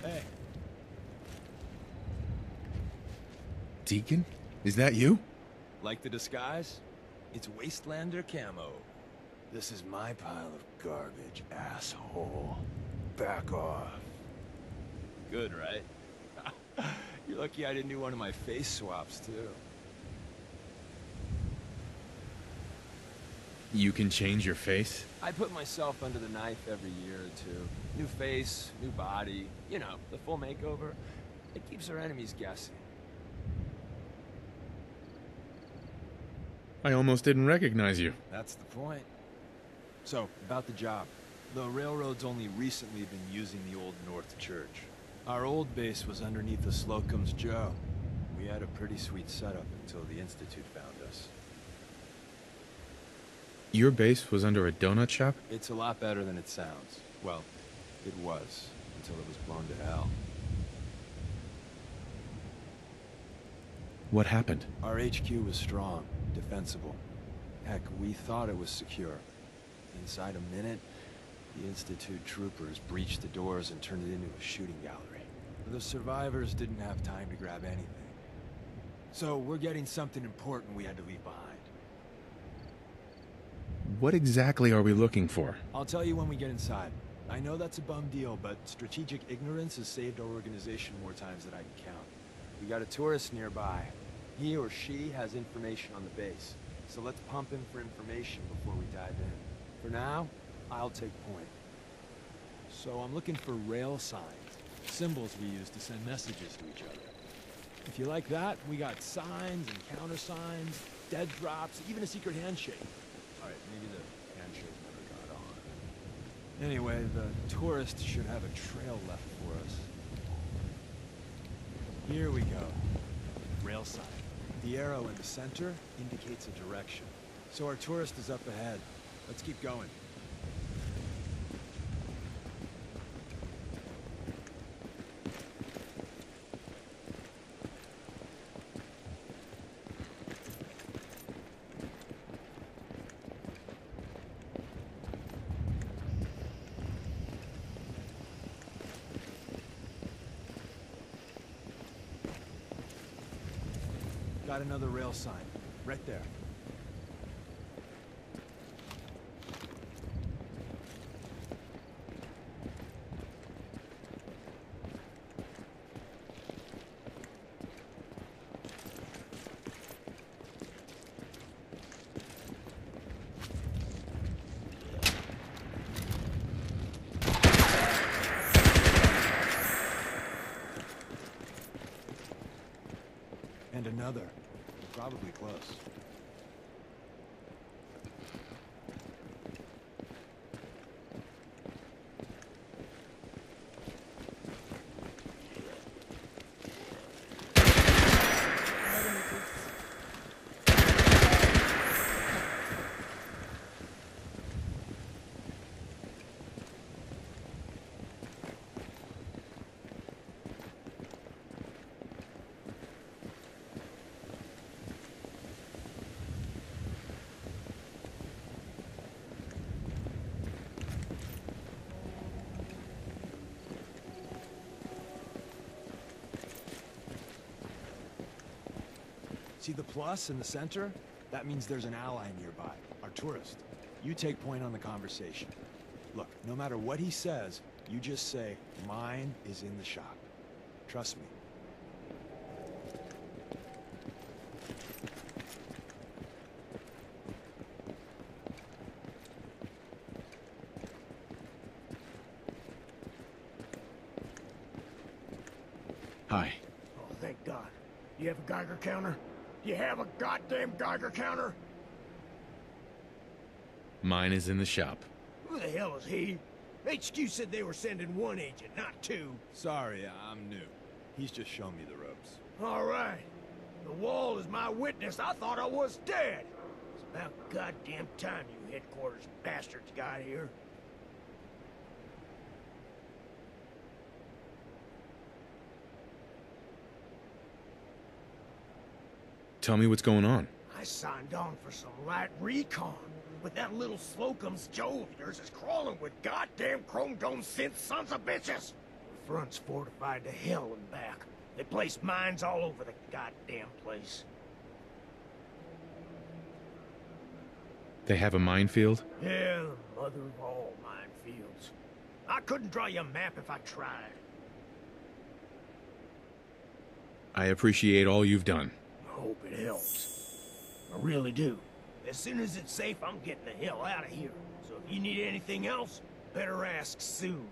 Hey. Deacon? Is that you? Like the disguise? It's Wastelander camo. This is my pile of garbage, asshole. Back off. Good, right? You're lucky I didn't do one of my face swaps, too. You can change your face? I put myself under the knife every year or two. New face, new body, you know, the full makeover. It keeps our enemies guessing. I almost didn't recognize you. That's the point. So, about the job. The railroad's only recently been using the Old North Church. Our old base was underneath the Slocum's Joe. We had a pretty sweet setup until the Institute found us. Your base was under a donut shop? It's a lot better than it sounds. Well, it was, until it was blown to hell. What happened? Our HQ was strong, defensible. Heck, we thought it was secure. Inside a minute, the Institute troopers breached the doors and turned it into a shooting gallery. The survivors didn't have time to grab anything. So we're getting something important we had to leave behind. What exactly are we looking for? I'll tell you when we get inside. I know that's a bum deal, but strategic ignorance has saved our organization more times than I can count. We got a tourist nearby. He or she has information on the base. So let's pump him for information before we dive in. For now, I'll take point. So I'm looking for rail signs. Symbols we use to send messages to each other. If you like that, we got signs and countersigns, dead drops, even a secret handshake. Alright, maybe the handshake never got on. Anyway, the tourist should have a trail left for us. Here we go. Rail sign. The arrow in the center indicates a direction. So our tourist is up ahead. Let's keep going. Got another rail sign, right there. And another. Probably close. See the plus in the center? That means there's an ally nearby, our tourist. You take point on the conversation. Look, no matter what he says, you just say, mine is in the shop. Trust me. Hi. Oh, thank God. You have a Geiger counter? You have a goddamn Geiger counter? Mine is in the shop. Who the hell is he? HQ said they were sending one agent, not two. Sorry, I'm new. He's just shown me the ropes. All right. The wall is my witness. I thought I was dead. It's about goddamn time you headquarters bastards got here. Tell me what's going on. I signed on for some light recon, but that little Slocum's Joe of yours is crawling with goddamn chrome dome synth sons of bitches. front's fortified to hell and back. They place mines all over the goddamn place. They have a minefield? Yeah, the mother of all minefields. I couldn't draw you a map if I tried. I appreciate all you've done. I hope it helps. I really do. As soon as it's safe, I'm getting the hell out of here. So if you need anything else, better ask soon.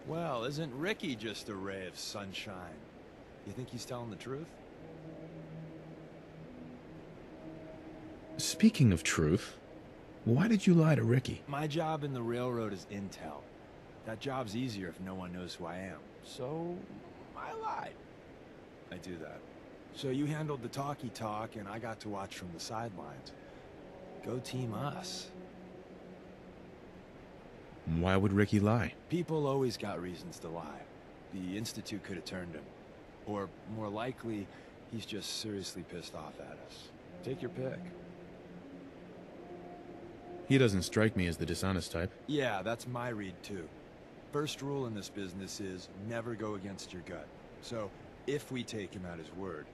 Well, isn't Ricky just a ray of sunshine? You think he's telling the truth? Speaking of truth, why did you lie to Ricky? My job in the railroad is intel. That job's easier if no one knows who I am. So, I lied. I do that. So you handled the talky talk, and I got to watch from the sidelines. Go team us. Why would Ricky lie? People always got reasons to lie. The Institute could have turned him. Or, more likely, he's just seriously pissed off at us. Take your pick. He doesn't strike me as the dishonest type. Yeah, that's my read too. First rule in this business is never go against your gut. So, if we take him at his word,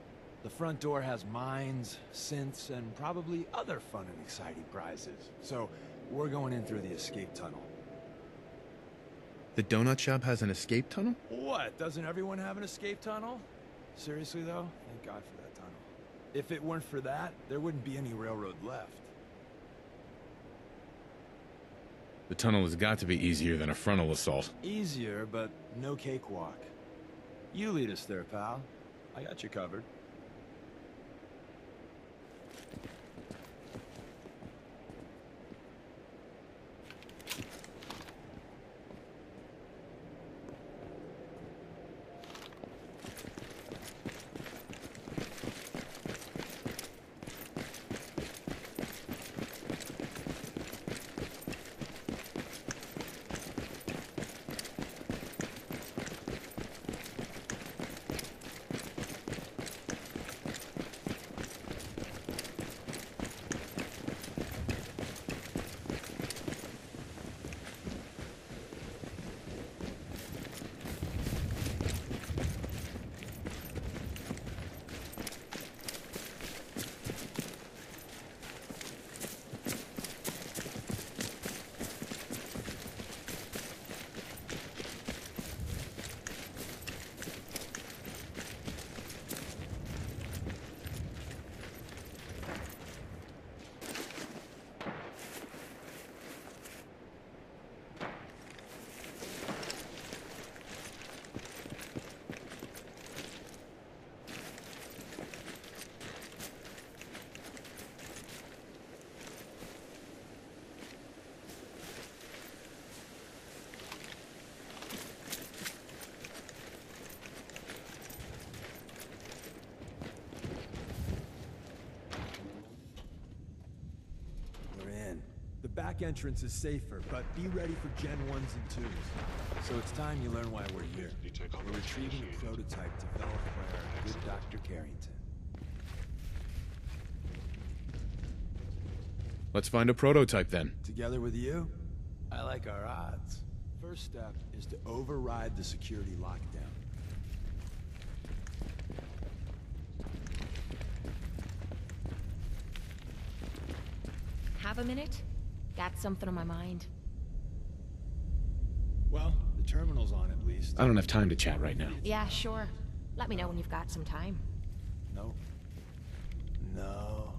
the front door has mines, synths, and probably other fun and exciting prizes. So, we're going in through the escape tunnel. The donut shop has an escape tunnel? What? Doesn't everyone have an escape tunnel? Seriously though? Thank God for that tunnel. If it weren't for that, there wouldn't be any railroad left. The tunnel has got to be easier than a frontal assault. Easier, but no cakewalk. You lead us there, pal. I got you covered. The back entrance is safer, but be ready for Gen 1s and 2s. So it's time you learn why we're here. We're retrieving a prototype developed by our good Dr. Carrington. Let's find a prototype then. Together with you, I like our odds. First step is to override the security lockdown. Have a minute? Got something on my mind. Well, the terminal's on at least. I don't have time to chat right now. Yeah, sure. Let me know when you've got some time. No. No.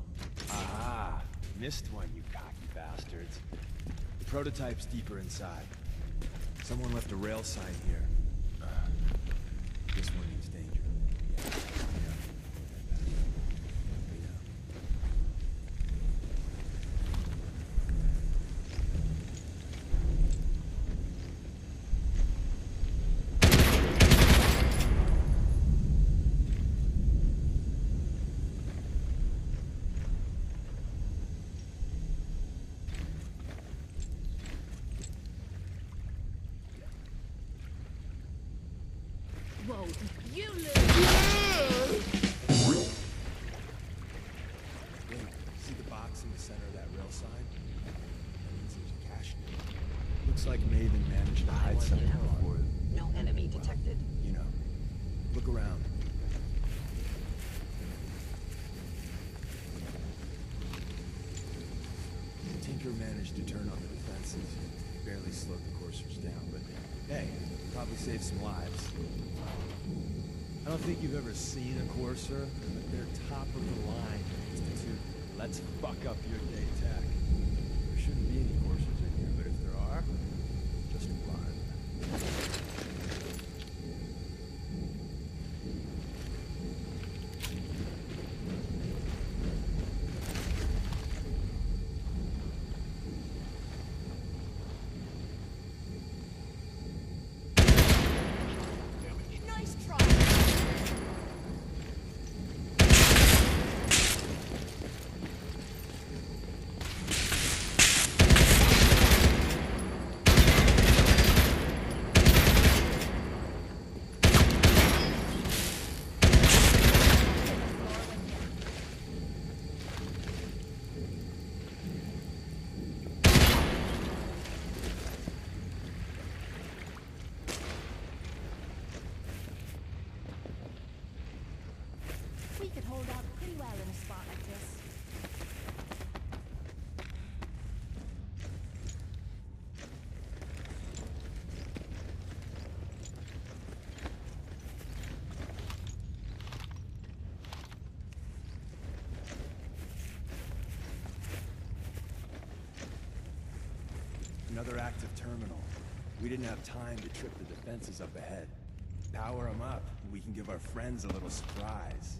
Aha! Missed one, you cocky bastards. The prototype's deeper inside. Someone left a rail sign here. This one means danger. Whoa, you Wait, see the box in the center of that rail sign? crashed. Looks like Maven managed to hide something before. No enemy detected. You know, look around. Tinker managed to turn on the defenses. Barely slowed the coursers down, but hey, probably saved some lives. I don't think you've ever seen a courser, but they're top of the line institute. Let's fuck up your day tech. There shouldn't be any coursers in here, but if there are, just run. Nice try. We could hold out pretty well in a spot like this. Another active terminal. We didn't have time to trip the defenses up ahead. Power them up, and we can give our friends a little surprise.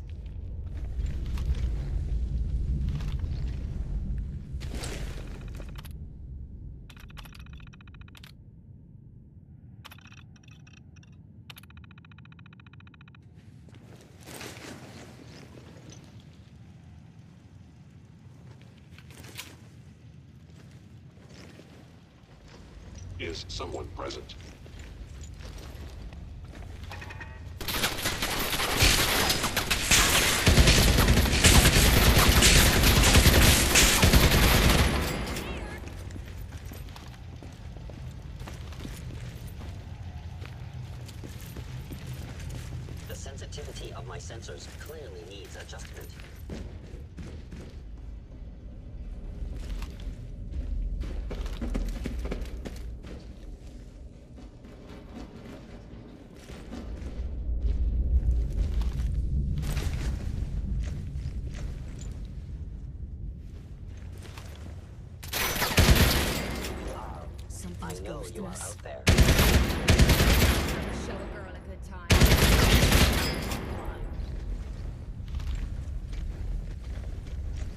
Is someone present? The sensitivity of my sensors clearly needs adjustment. I Something's know you ghosting are us. out there. Show a girl a good time.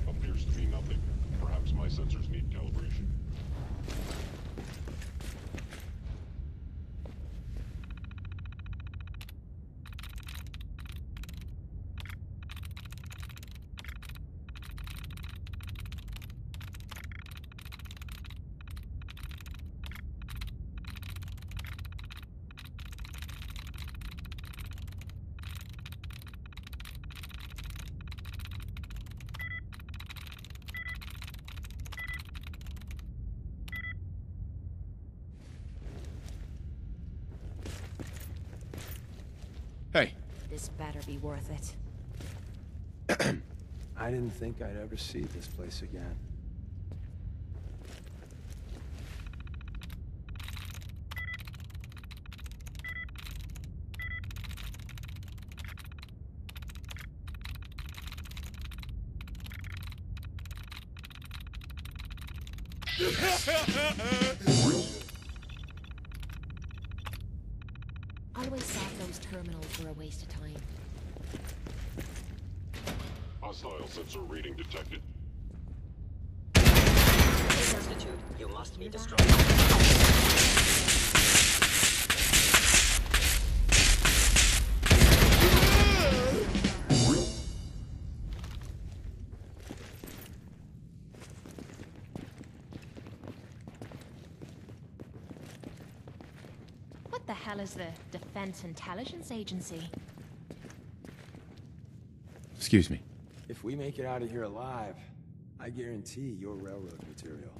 Appears to be nothing. Perhaps my sensors need calibration. Hey, This better be worth it. I didn't think I'd ever see this place again. Always thought those terminals were a waste of time. Hostile sensor reading detected. Substitute, you must be destroyed. What the hell is the Defense Intelligence Agency? excuse me. If we make it out of here alive, I guarantee you're railroad material.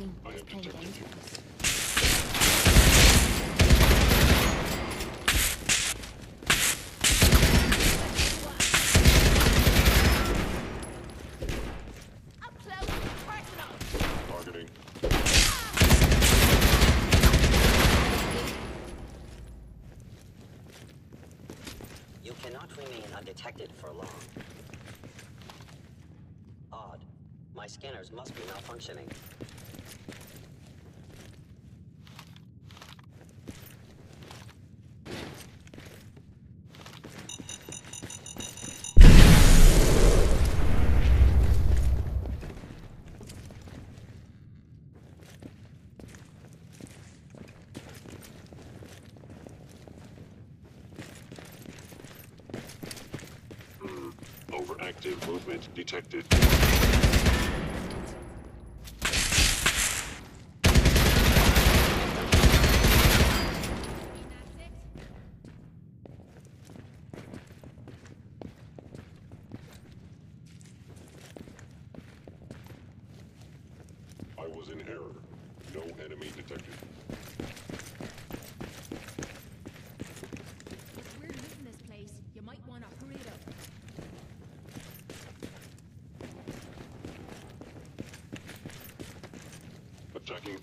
think I it's have kind of detected you. dangerous. Up close, personal. Targeting. You cannot remain undetected for long. Odd. My scanners must be malfunctioning. Overactive movement detected. I was in error. No enemy detected. If we're looting this place, you might want to hurry it up. Attacking.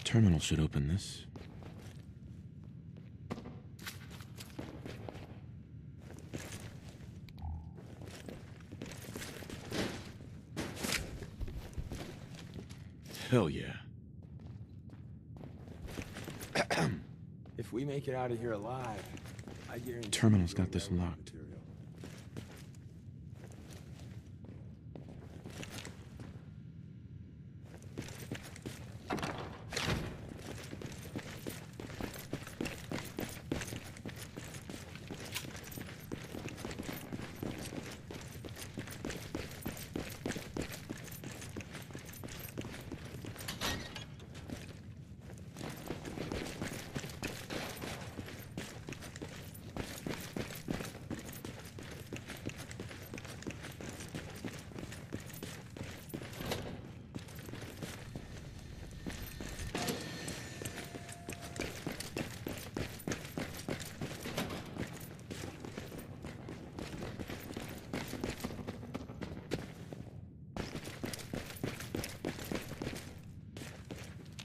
Terminal should open this. Hell yeah. If we make it out of here alive, I guarantee Terminal's you'll got this railroad locked. material.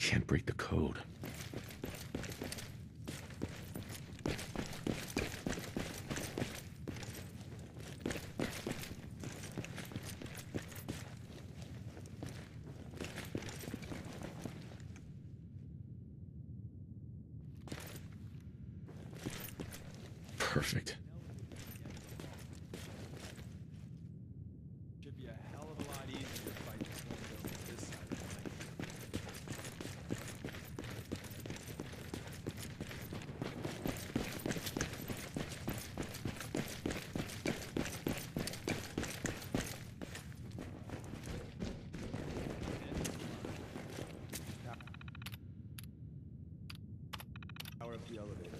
Can't break the code. Perfect. Should be a hell of a lot easier to fight this one over this side of the line. Power up the elevator.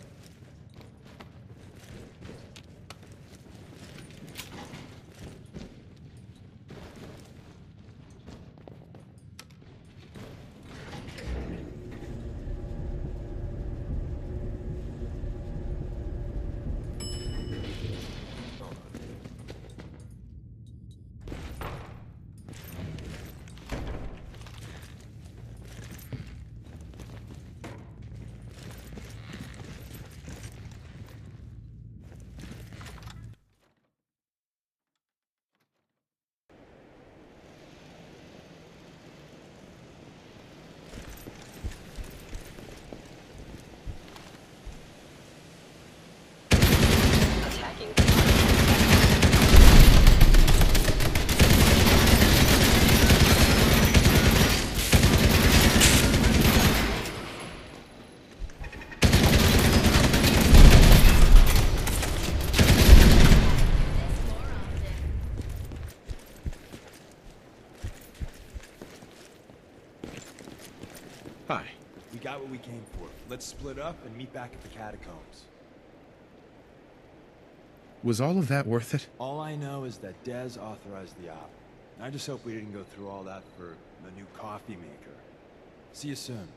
came for. Let's split up and meet back at the catacombs. Was all of that worth it? All I know is that Dez authorized the op. I just hope we didn't go through all that for a new coffee maker. See you soon.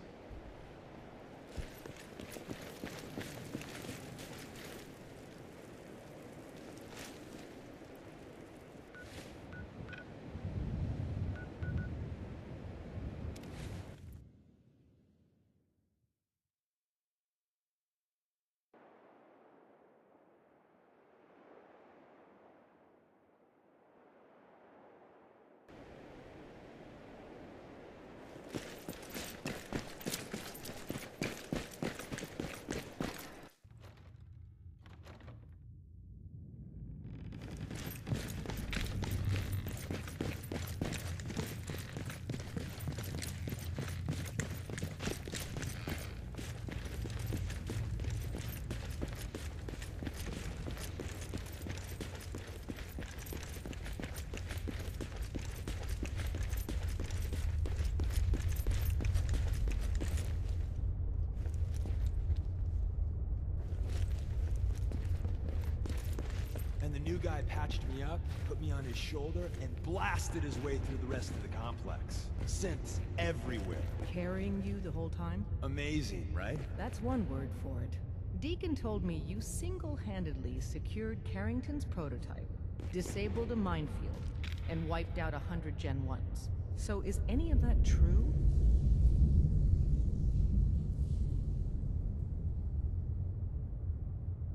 And the new guy patched me up, put me on his shoulder, and blasted his way through the rest of the complex. Synths everywhere. Carrying you the whole time? Amazing, right? That's one word for it. Deacon told me you single-handedly secured Carrington's prototype, disabled a minefield, and wiped out 100 Gen 1s. So is any of that true?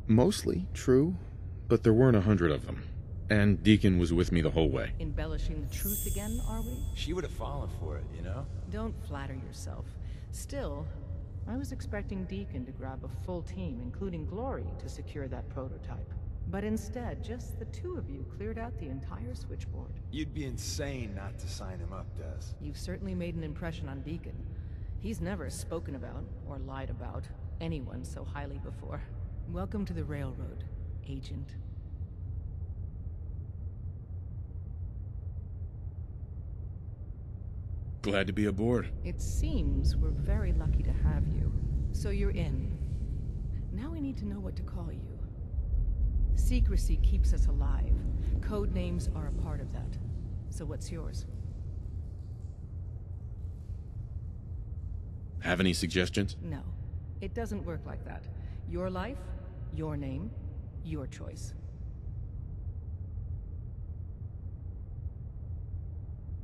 Mostly true, but there weren't 100 of them. And Deacon was with me the whole way. Embellishing the truth again, are we? She would have fallen for it, you know? Don't flatter yourself. Still, I was expecting Deacon to grab a full team, including Glory, to secure that prototype. But instead, just the two of you cleared out the entire switchboard. You'd be insane not to sign him up, Des. You've certainly made an impression on Deacon. He's never spoken about, or lied about, anyone so highly before. Welcome to the Railroad, Agent. Glad to be aboard. It seems we're very lucky to have you. So you're in. Now we need to know what to call you. Secrecy keeps us alive. Code names are a part of that. So what's yours? Have any suggestions? No. It doesn't work like that. Your life, your name, your choice.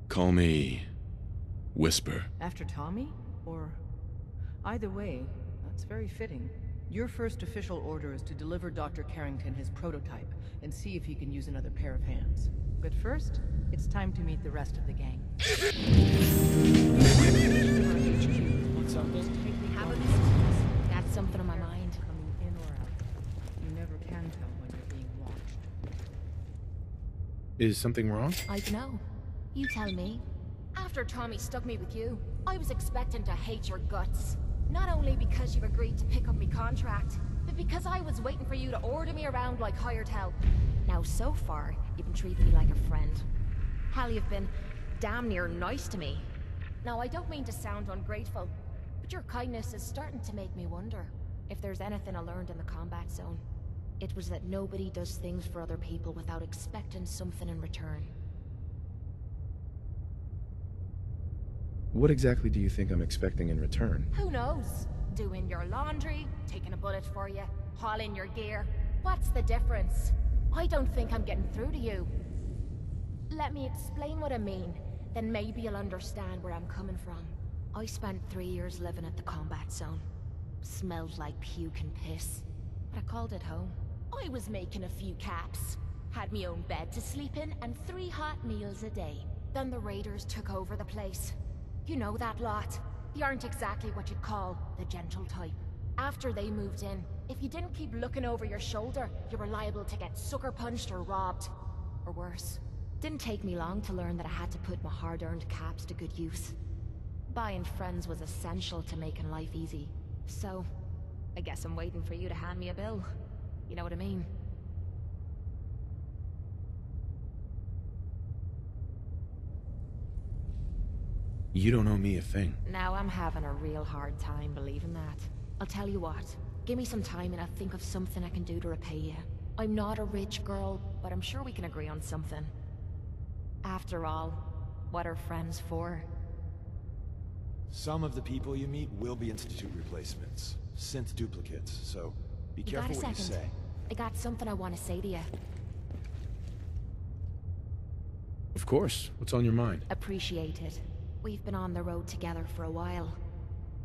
Call me Whisper. After Tommy? Or... Either way, that's very fitting. Your first official order is to deliver Dr. Carrington his prototype and see if he can use another pair of hands. But first, it's time to meet the rest of the gang. Want something? Have a Got something on my mind. Coming in or out. You never can tell when you're being watched. Is something wrong? I dunno. You tell me. After Tommy stuck me with you, I was expecting to hate your guts. Not only because you agreed to pick up me contract, but because I was waiting for you to order me around like hired help. Now, so far, you've been treating me like a friend. Hell, you've been damn near nice to me. Now, I don't mean to sound ungrateful, but your kindness is starting to make me wonder. If there's anything I learned in the combat zone, it was that nobody does things for other people without expecting something in return. What exactly do you think I'm expecting in return? Who knows? Doing your laundry, taking a bullet for you, hauling your gear. What's the difference? I don't think I'm getting through to you. Let me explain what I mean, then maybe you'll understand where I'm coming from. I spent 3 years living at the combat zone. Smelled like puke and piss, but I called it home. I was making a few caps, had me own bed to sleep in, and 3 hot meals a day. Then the raiders took over the place. You know that lot. They aren't exactly what you'd call the gentle type. After they moved in, if you didn't keep looking over your shoulder, you were liable to get sucker punched or robbed. Or worse. Didn't take me long to learn that I had to put my hard-earned caps to good use. Buying friends was essential to making life easy. So, I guess I'm waiting for you to hand me a bill. You know what I mean? You don't owe me a thing. Now I'm having a real hard time believing that. I'll tell you what. Give me some time and I'll think of something I can do to repay you. I'm not a rich girl, but I'm sure we can agree on something. After all, what are friends for? Some of the people you meet will be Institute replacements. Synth duplicates, so be careful what you say. I got something I want to say to you. Of course. What's on your mind? Appreciate it. We've been on the road together for a while.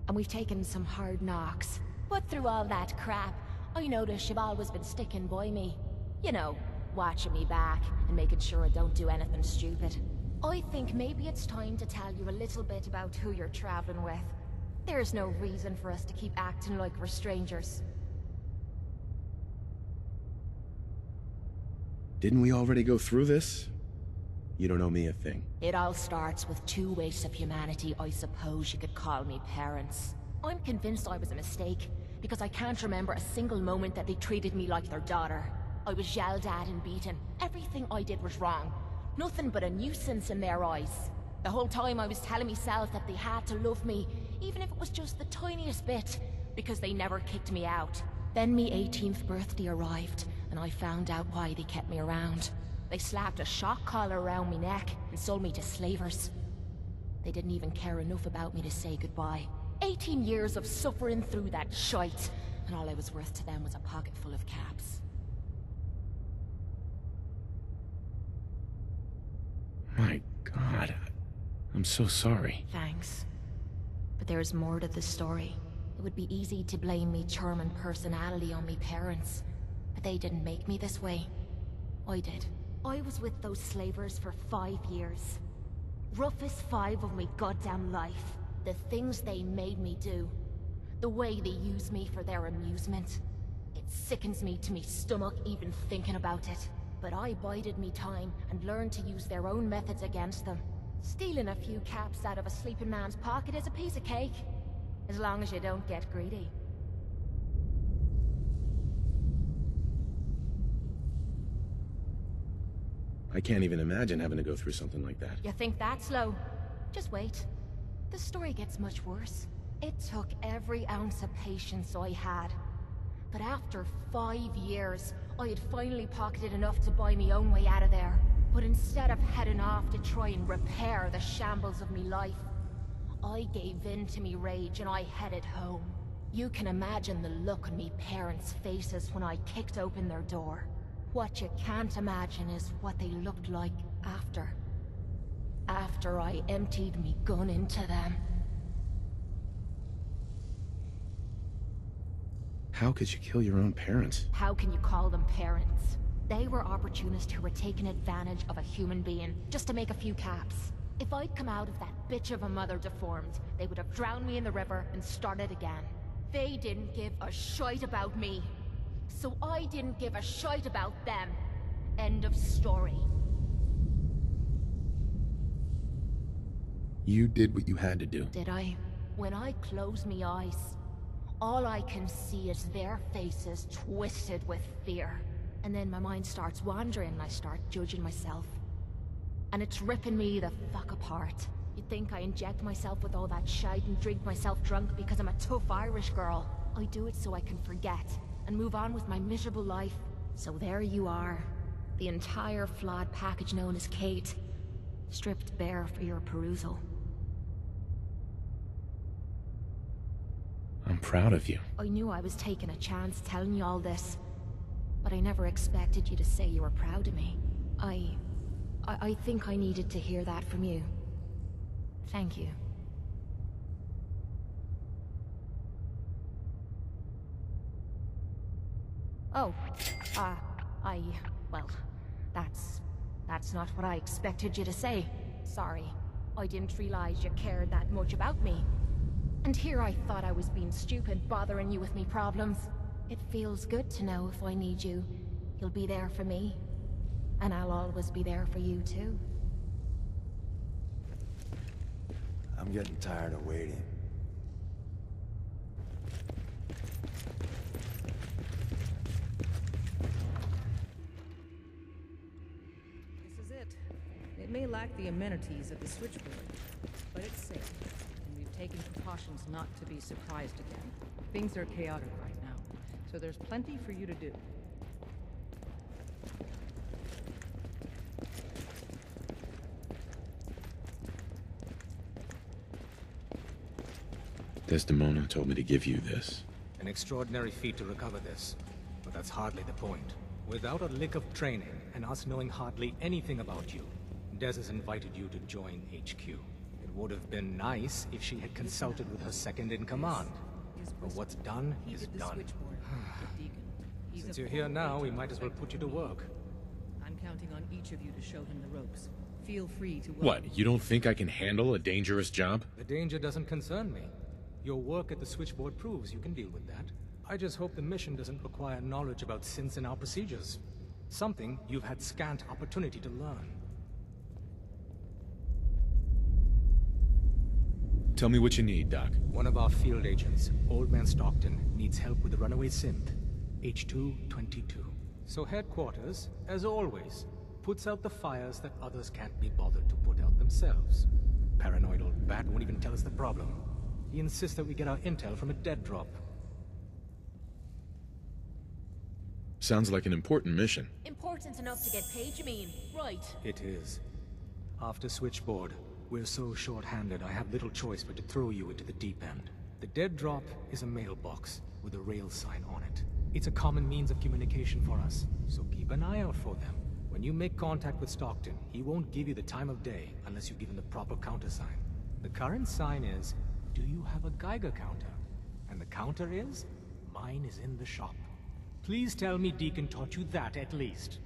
And we've taken some hard knocks. But through all that crap, I noticed you've always been sticking by me. You know, watching me back and making sure I don't do anything stupid. I think maybe it's time to tell you a little bit about who you're traveling with. There's no reason for us to keep acting like we're strangers. Didn't we already go through this? You don't owe me a thing. It all starts with two wastes of humanity I suppose you could call me parents. I'm convinced I was a mistake, because I can't remember a single moment that they treated me like their daughter. I was yelled at and beaten. Everything I did was wrong. Nothing but a nuisance in their eyes. The whole time I was telling myself that they had to love me, even if it was just the tiniest bit, because they never kicked me out. Then me 18th birthday arrived, and I found out why they kept me around. They slapped a shock collar around me neck and sold me to slavers. They didn't even care enough about me to say goodbye. 18 years of suffering through that shite, and all I was worth to them was a pocket full of caps. My God. I'm so sorry. Thanks. But there's more to the story. It would be easy to blame me charming personality on me parents, but they didn't make me this way. I did. I was with those slavers for 5 years. Roughest 5 of my goddamn life. The things they made me do. The way they use me for their amusement. It sickens me to me stomach even thinking about it. But I bided me time and learned to use their own methods against them. Stealing a few caps out of a sleeping man's pocket is a piece of cake. As long as you don't get greedy. I can't even imagine having to go through something like that. You think that's slow? Just wait. The story gets much worse. It took every ounce of patience I had. But after 5 years, I had finally pocketed enough to buy me own way out of there. But instead of heading off to try and repair the shambles of me life, I gave in to me rage and I headed home. You can imagine the look on me parents' faces when I kicked open their door. What you can't imagine is what they looked like after. After I emptied me gun into them. How could you kill your own parents? How can you call them parents? They were opportunists who were taking advantage of a human being just to make a few caps. If I'd come out of that bitch of a mother deformed, they would have drowned me in the river and started again. They didn't give a shite about me. So I didn't give a shite about them. End of story. You did what you had to do. Did I? When I close me eyes, all I can see is their faces twisted with fear. And then my mind starts wandering and I start judging myself. And it's ripping me the fuck apart. You'd think I inject myself with all that shite and drink myself drunk because I'm a tough Irish girl. I do it so I can forget and move on with my miserable life. So there you are. The entire flawed package known as Kate. Stripped bare for your perusal. I'm proud of you. I knew I was taking a chance telling you all this. But I never expected you to say you were proud of me. I think I needed to hear that from you. Thank you. Oh, well, that's not what I expected you to say. Sorry. I didn't realize you cared that much about me. And here I thought I was being stupid, bothering you with me problems. It feels good to know if I need you, you'll be there for me. And I'll always be there for you, too. I'm getting tired of waiting. This is it. It may lack the amenities of the switchboard, but it's safe. cautions not to be surprised again. Things are chaotic right now, so there's plenty for you to do. Desdemona told me to give you this. An extraordinary feat to recover this, but that's hardly the point. Without a lick of training, and us knowing hardly anything about you, Des has invited you to join HQ. It would have been nice if she had consulted with her second-in-command. But what's done is done. Since you're here now, we might as well put you to work. I'm counting on each of you to show him the ropes. Feel free to... What, you don't think I can handle a dangerous job? The danger doesn't concern me. Your work at the switchboard proves you can deal with that. I just hope the mission doesn't require knowledge about synths and our procedures. Something you've had scant opportunity to learn. Tell me what you need, Doc. One of our field agents, Old Man Stockton, needs help with the runaway synth, H222. So headquarters, as always, puts out the fires that others can't be bothered to put out themselves. Paranoid old bat won't even tell us the problem. He insists that we get our intel from a dead drop. Sounds like an important mission. Important enough to get paid, you mean? Right. It is. After switchboard, we're so short-handed I have little choice but to throw you into the deep end. The dead drop is a mailbox with a rail sign on it. It's a common means of communication for us, so keep an eye out for them. When you make contact with Stockton, he won't give you the time of day unless you give him the proper countersign. The current sign is, do you have a Geiger counter? And the counter is, mine is in the shop. Please tell me Deacon taught you that at least.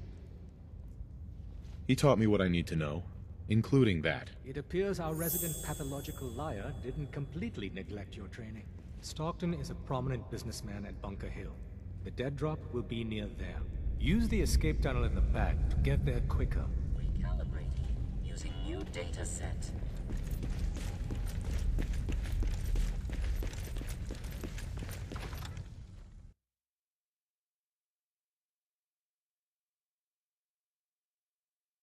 He taught me what I need to know, including that. It appears our resident pathological liar didn't completely neglect your training. Stockton is a prominent businessman at Bunker Hill. The dead drop will be near there. Use the escape tunnel in the back to get there quicker. Recalibrating using new data set.